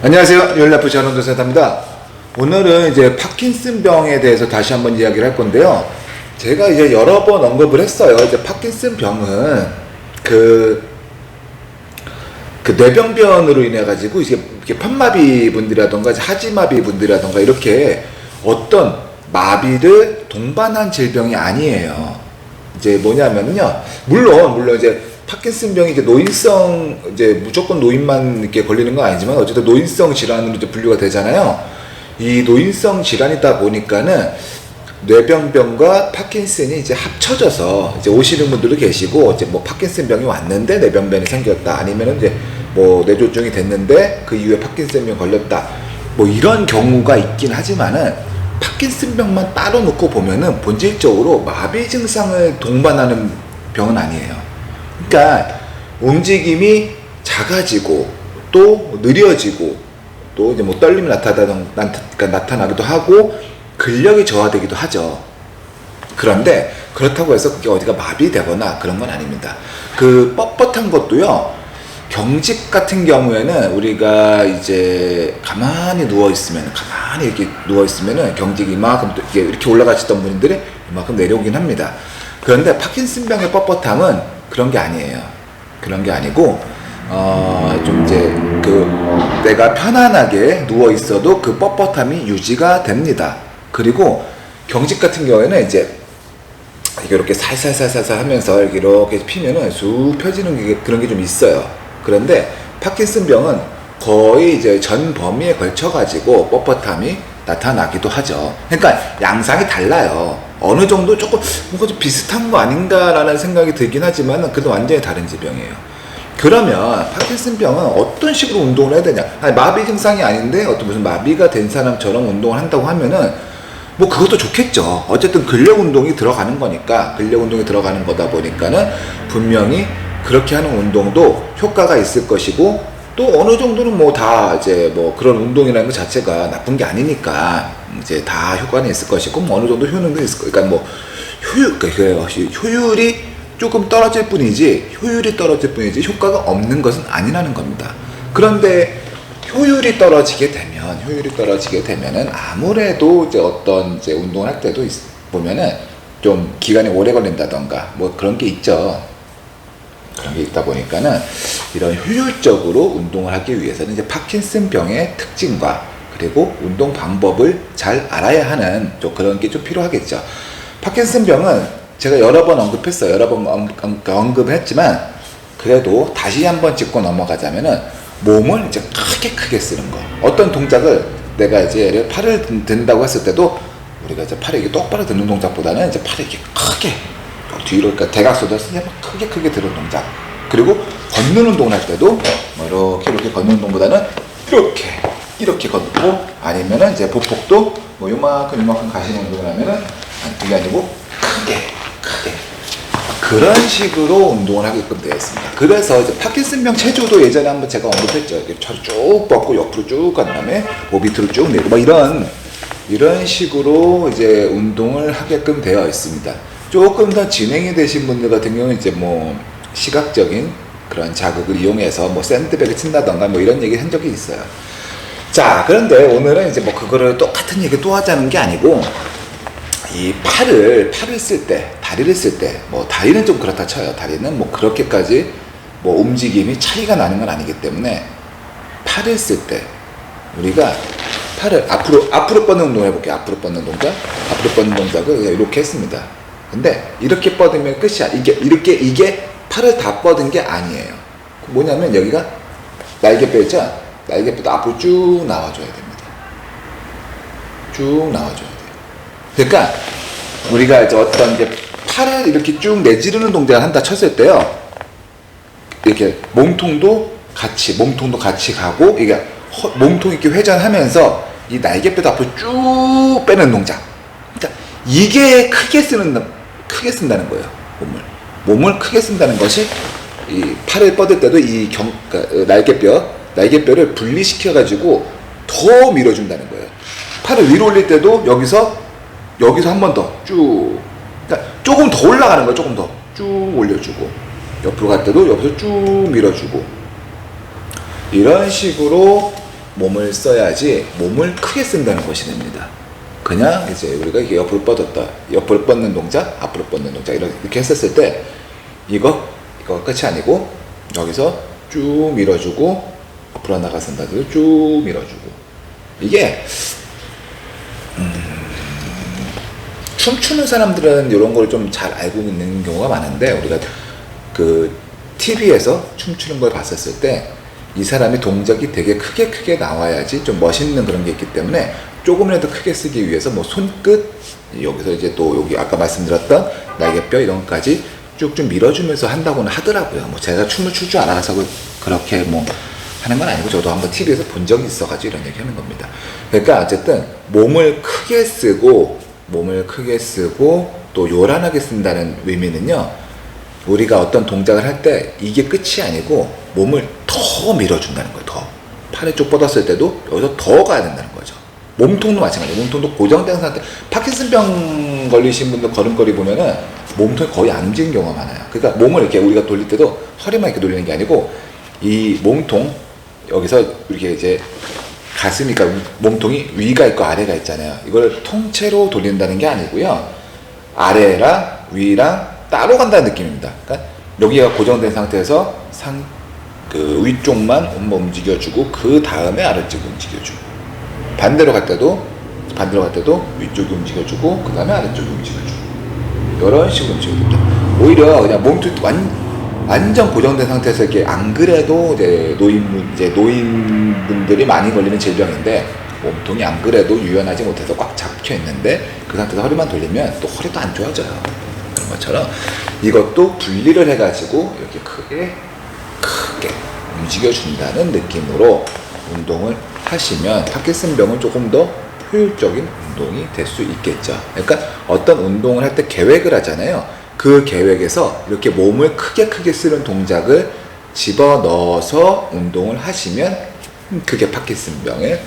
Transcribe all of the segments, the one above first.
안녕하세요. 열나프 전원조사입니다. 오늘은 이제 파킨슨병에 대해서 다시 한번 이야기를 할 건데요. 제가 이제 여러 번 언급을 했어요. 이제 파킨슨병은 그 뇌병변으로 인해 가지고 이게 편마비 분들이라던가 하지마비 분들이라던가 이렇게 어떤 마비를 동반한 질병이 아니에요. 이제 뭐냐면요. 물론 이제 파킨슨병이 이제 노인성, 이제 무조건 노인만 이렇게 걸리는 건 아니지만 어쨌든 노인성 질환으로 이제 분류가 되잖아요. 이 노인성 질환이다 보니까는 뇌병변과 파킨슨이 이제 합쳐져서 이제 오시는 분들도 계시고, 이제 뭐 파킨슨병이 왔는데 뇌병변이 생겼다, 아니면은 이제 뭐 뇌졸중이 됐는데 그 이후에 파킨슨병 걸렸다, 뭐 이런 경우가 있긴 하지만은 파킨슨병만 따로 놓고 보면은 본질적으로 마비 증상을 동반하는 병은 아니에요. 그러니까 움직임이 작아지고 또 느려지고 또 이제 뭐 떨림이 나타나기도 하고 근력이 저하되기도 하죠. 그런데 그렇다고 해서 그게 어디가 마비되거나 그런 건 아닙니다. 그 뻣뻣한 것도요, 경직 같은 경우에는 우리가 이제 가만히 이렇게 누워 있으면은 경직이 이만큼 이렇게 올라가시던 분들이 이만큼 내려오긴 합니다. 그런데 파킨슨병의 뻣뻣함은 그런 게 아니에요. 그런 게 아니고, 좀 이제 내가 편안하게 누워 있어도 그 뻣뻣함이 유지가 됩니다. 그리고 경직 같은 경우에는 이제 이렇게 살살살살 하면서 이렇게 피면은 쑥 펴지는 그런 게 좀 있어요. 그런데 파킨슨병은 거의 이제 전 범위에 걸쳐가지고 뻣뻣함이 나타나기도 하죠. 그러니까 양상이 달라요. 어느 정도 조금 뭔가 좀 비슷한 거 아닌가라는 생각이 들긴 하지만 그래도 완전히 다른 질병이에요. 그러면 파킨슨병은 어떤 식으로 운동을 해야 되냐? 아니, 마비 증상이 아닌데 어떤 무슨 마비가 된 사람처럼 운동을 한다고 하면은 뭐 그것도 좋겠죠. 어쨌든 근력 운동이 들어가는 거니까, 근력 운동이 들어가는 거다 보니까는 분명히 그렇게 하는 운동도 효과가 있을 것이고, 또 어느 정도는 뭐 다 이제 뭐 그런 운동이라는 것 자체가 나쁜 게 아니니까 이제 다 효과는 있을 것이고, 뭐 어느 정도 효능도 있을 거. 그러니까 뭐 효율이 조금 떨어질 뿐이지, 효과가 없는 것은 아니라는 겁니다. 그런데 효율이 떨어지게 되면은 아무래도 이제 어떤 이제 운동을 할 때도 보면은 좀 기간이 오래 걸린다던가 뭐 그런 게 있죠. 그런 게 있다 보니까는 이런 효율적으로 운동을 하기 위해서는 이제 파킨슨병의 특징과 그리고 운동 방법을 잘 알아야 하는 좀 그런 게 좀 필요하겠죠. 파킨슨병은 제가 여러 번 언급했어요. 여러 번 언급을 했지만 그래도 다시 한번 짚고 넘어가자면은 몸을 이제 크게 쓰는 거. 어떤 동작을 내가 이제 팔을 든다고 했을 때도 우리가 이제 팔을 이렇게 똑바로 드는 동작보다는 이제 팔을 이렇게 크게 뒤로, 그러니까 대각선으로 크게 드는 동작. 그리고 걷는 운동을 할 때도 뭐 이렇게 걷는 운동보다는 이렇게 걷고, 아니면은 이제 보폭도 뭐 요만큼 가시는 운동을 하면은 그게 아니고 크게 그런 식으로 운동을 하게끔 되어 있습니다. 그래서 이제 파킨슨병 체조도 예전에 한번 제가 언급했죠. 이렇게 차를 쭉 뻗고 옆으로 쭉 간 다음에 뭐 밑으로 쭉 내고 막 이런 식으로 이제 운동을 하게끔 되어 있습니다. 조금 더 진행이 되신 분들 같은 경우는 이제 뭐 시각적인 그런 자극을 이용해서 뭐 샌드백을 친다던가 뭐 이런 얘기 한 적이 있어요. 자, 그런데 오늘은 이제 뭐 그거를 똑같은 얘기 또 하자는 게 아니고, 이 팔을 쓸 때, 다리를 쓸 때, 뭐 다리는 좀 그렇다 쳐요. 다리는 뭐 그렇게까지 뭐 움직임이 차이가 나는 건 아니기 때문에 팔을 쓸 때 우리가 팔을 앞으로 뻗는 운동 해볼게요. 앞으로 뻗는 동작을 이렇게 했습니다. 근데 이렇게 뻗으면 끝이야. 이게 팔을 다 뻗은 게 아니에요. 뭐냐면 여기가 날개뼈 있죠? 날개뼈도 앞으로 쭉 나와줘야 됩니다. 쭉 나와줘야 돼요. 그러니까 우리가 이제 어떤 이제 팔을 이렇게 쭉 내지르는 동작을 한다 쳤을 때요, 이렇게 몸통도 같이 가고, 이게 몸통 이렇게 회전하면서 이 날개뼈도 앞으로 쭉 빼는 동작. 그러니까 이게 크게 쓴다는 거예요. 몸을 크게 쓴다는 것이, 이 팔을 뻗을 때도 그러니까 날개뼈를 분리시켜 가지고 더 밀어준다는 거예요. 팔을 위로 올릴 때도 여기서 한 번 더 쭉, 그러니까 조금 더 올라가는 거예요. 조금 더 쭉 올려주고, 옆으로 갈 때도 여기서 쭉 밀어주고, 이런 식으로 몸을 써야지 몸을 크게 쓴다는 것이 됩니다. 그냥 이제 우리가 이게 옆으로 뻗었다, 옆으로 뻗는 동작, 앞으로 뻗는 동작 이렇게 했었을 때 이거 끝이 아니고 여기서 쭉 밀어주고 앞으로 나가 쓴다도 쭉 밀어주고 이게 춤추는 사람들은 이런 걸 좀 잘 알고 있는 경우가 많은데 우리가 그 TV에서 춤추는 걸 봤었을 때 이 사람이 동작이 되게 크게 나와야지 좀 멋있는 그런 게 있기 때문에 조금이라도 크게 쓰기 위해서 뭐 손끝 여기서 이제 또 여기 아까 말씀드렸던 날개뼈 이런 것까지 쭉쭉 밀어주면서 한다고는 하더라고요. 뭐 제가 춤을 출 줄 알아서 그렇게 뭐 하는 건 아니고 저도 한번 TV에서 본 적이 있어가지고 이런 얘기 하는 겁니다. 그러니까 어쨌든 몸을 크게 쓰고 또 요란하게 쓴다는 의미는요, 우리가 어떤 동작을 할 때 이게 끝이 아니고 몸을 더 밀어준다는 거예요. 더 팔에 쭉 뻗었을 때도 여기서 더 가야 된다는 거죠. 몸통도 마찬가지예요. 몸통도 고정된 상태. 파킨슨병 걸리신 분들 걸음걸이 보면은 몸통이 거의 안 움직이는 경우가 많아요. 그러니까 몸을 이렇게 우리가 돌릴 때도 허리만 이렇게 돌리는 게 아니고 이 몸통 여기서 이렇게 이제 가슴이, 그러니까 몸통이 위가 있고 아래가 있잖아요. 이걸 통째로 돌린다는 게 아니고요. 아래랑 위랑 따로 간다는 느낌입니다. 그러니까 여기가 고정된 상태에서 그 위쪽만 한번 움직여주고 그 다음에 아래쪽을 움직여주고 반대로 갈 때도 위쪽이 움직여주고 그 다음에 아래쪽이 움직여주고 이런 식으로 움직여줍니다. 오히려 그냥 몸통이 완전 고정된 상태에서 이렇게 안 그래도 이제 노인분들이 많이 걸리는 질병인데 몸통이 안 그래도 유연하지 못해서 꽉 잡혀 있는데 그 상태에서 허리만 돌리면 또 허리도 안 좋아져요. 그런 것처럼 이것도 분리를 해가지고 이렇게 크게 움직여준다는 느낌으로 운동을 하시면 파킨슨병은 조금 더 효율적인 운동이 될 수 있겠죠. 그러니까 어떤 운동을 할 때 계획을 하잖아요. 그 계획에서 이렇게 몸을 크게 쓰는 동작을 집어넣어서 운동을 하시면 그게 파킨슨병의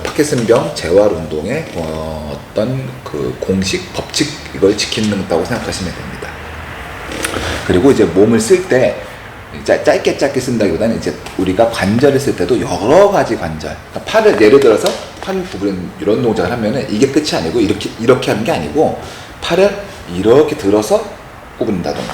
파킨슨병 재활 운동의 어떤 그 공식 법칙 이걸 지킨다고 생각하시면 됩니다. 그리고 이제 몸을 쓸 때 짧게 쓴다기보다는 이제 우리가 관절을 쓸 때도 여러 가지 관절, 그러니까 팔을 예를 들어서 팔을 구부리는 이런 동작을 하면은 이게 끝이 아니고 이렇게 하는 게 아니고 팔을 이렇게 들어서 구부린다던가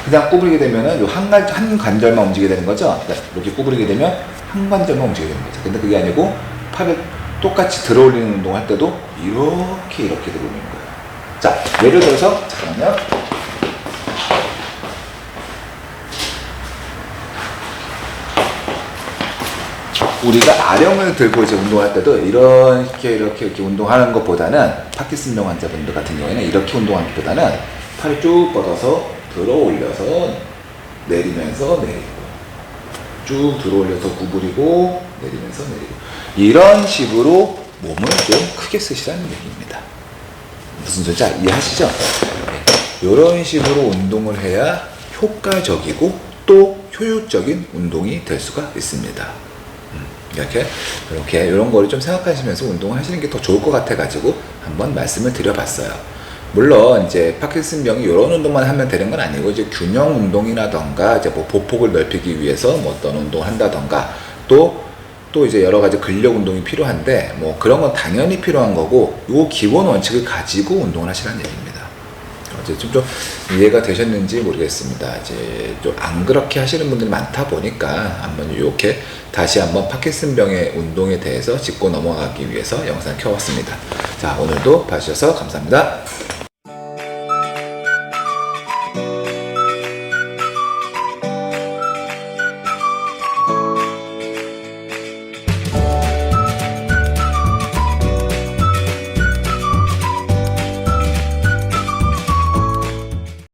그냥 구부리게 되면은 한 관절만 움직이게 되는 거죠. 이렇게 구부리게 되면 한 관절만 움직이게 되는 거죠. 근데 그게 아니고 팔을 똑같이 들어 올리는 운동할 때도 이렇게 들어 올리는 거예요. 자, 예를 들어서 잠깐만요. 우리가 아령을 들고 이제 운동할 때도 이렇게 운동하는 것보다는 파킨슨병 환자분들 같은 경우에는 이렇게 운동하는 것보다는 팔을 쭉 뻗어서 들어 올려서 내리면서 내리고 쭉 들어 올려서 구부리고 내리면서 내리고 이런 식으로 몸을 좀 크게 쓰시라는 얘기입니다. 무슨 소리인지 이해하시죠? 네. 이런 식으로 운동을 해야 효과적이고 또 효율적인 운동이 될 수가 있습니다. 이렇게 이런 거를 좀 생각하시면서 운동을 하시는 게 더 좋을 것 같아가지고 한번 말씀을 드려봤어요. 물론 이제 파킨슨병이 이런 운동만 하면 되는 건 아니고 이제 균형 운동이라던가 이제 뭐 보폭을 넓히기 위해서 뭐 어떤 운동을 한다던가 또 이제 여러 가지 근력 운동이 필요한데 뭐 그런 건 당연히 필요한 거고 요 기본 원칙을 가지고 운동을 하시라는 얘기입니다. 이제 좀 이해가 되셨는지 모르겠습니다. 이제 좀 안 그렇게 하시는 분들이 많다 보니까 한번 이렇게 다시 한번 파킨슨병의 운동에 대해서 짚고 넘어가기 위해서 영상을 켜봤습니다. 자, 오늘도 봐주셔서 감사합니다.